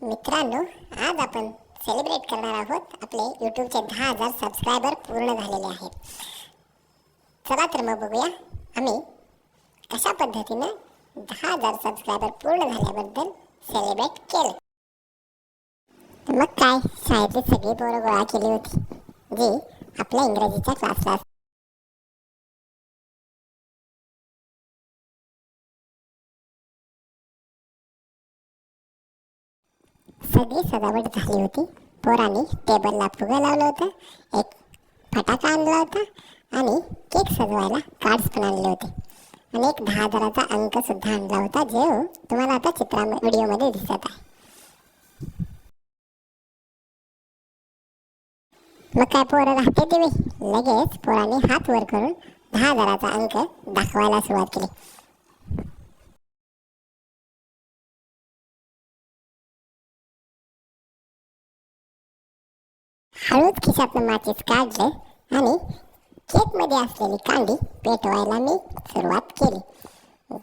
मित्रांनो, आज आपण सेलिब्रेट करणार आहोत आपले यूट्यूबचे 10,000 सबस्क्रायबर पूर्ण झालेले आहेत. चला तर मग बघूया आम्ही कशा पद्धतीने 10,000 सबस्क्रायबर पूर्ण झाल्याबद्दल सेलिब्रेट केले. तर मग काय, शाळेतली सगळी पोरं गोळा केली होती जी आपल्या इंग्रजीच्या क्लासला सगळी सजावट झाली होती. पोरांनी टेबलला फुगा लावलं होतं, एक फटाका आणला होता आणि केक सजवायला कार्ड्स पण आणले होते आणि एक 10,000चा अंक सुद्धा आणला होता, जो तुम्हाला आता व्हिडिओमध्ये दिसत आहे. मग काय पोरं राहते ते लगेच पोरांनी हात वर करून 10,000चा अंक दाखवायला सुरुवात केली. हळूच खिशातनं माचीस काढले आणि केकमध्ये असलेली कांडी पेटवायला मी सुरुवात केली.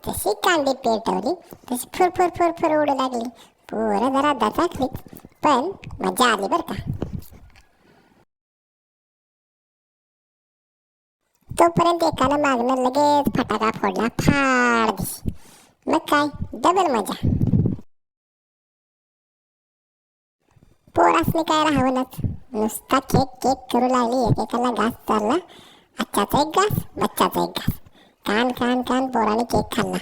जशी कांडी पेटवली तशी फुरफुर फुरफुर उडू लागली. पोरं जरा दचाकली, पण मजा आली बरं का. तोपर्यंत एकानं मागणं लगेच फटाका फोडला, फाड दिशी. मग काय, डबल मजा. पोरासनी काय राहवलंच, नुसता केक केक करू लागली. एकेकाला घास चालला, आजच्याचा एक घास, बच्चाचा एक घास. कान कान कान पोराने केक खाल्ला.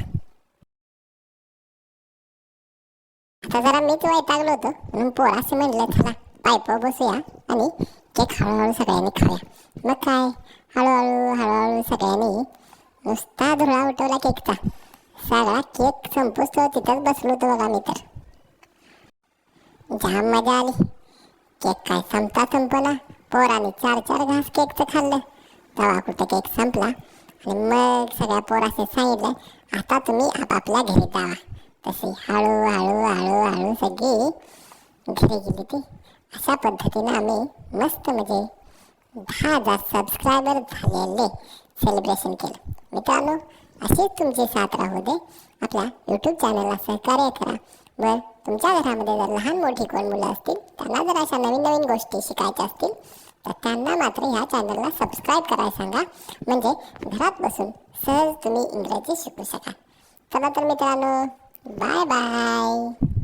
आता जरा मीच वैतागलो होतो म्हणून पोराशी म्हणलं, चला पायपो बसूया आणि केक हळूहळू सगळ्यांनी खाऊया. मग काय, हळूहळू हळूहळू सगळ्यांनी नुसता धुळा उठवला केकचा. सगळा केक संपूस तो तिथंच बसलो होतो बघा मी तर. जाम मजा आली. केक काय संपता संपला. पोराने 4-4 घास केकचं खाल्लं. तेव्हा कुठं केक संपला आणि मग सगळ्या पोराने सांगितलं, आता तुम्ही आपापल्या घरी जावा. तशी हळूहळू हळूहळू सगळी घरी गेली ती. अशा पद्धतीने आम्ही मस्त म्हणजे 10,000 सबस्क्रायबर झालेले सेलिब्रेशन केलं. मित्रांनो, अशीच तुमची साथ राहू दे. आपल्या यूट्यूब चॅनलला सहकार्य करा. व तुमच्या घरामध्ये जर लहान मोठी कोण मुलं असतील, त्यांना जर अशा नवीन नवीन गोष्टी शिकायच्या असतील तर त्यांना मात्र ह्या चॅनलला सबस्क्राईब करायला सांगा. म्हणजे घरात बसून सहज तुम्ही इंग्रजी शिकू शकाल. चला तर मित्रांनो, बाय बाय.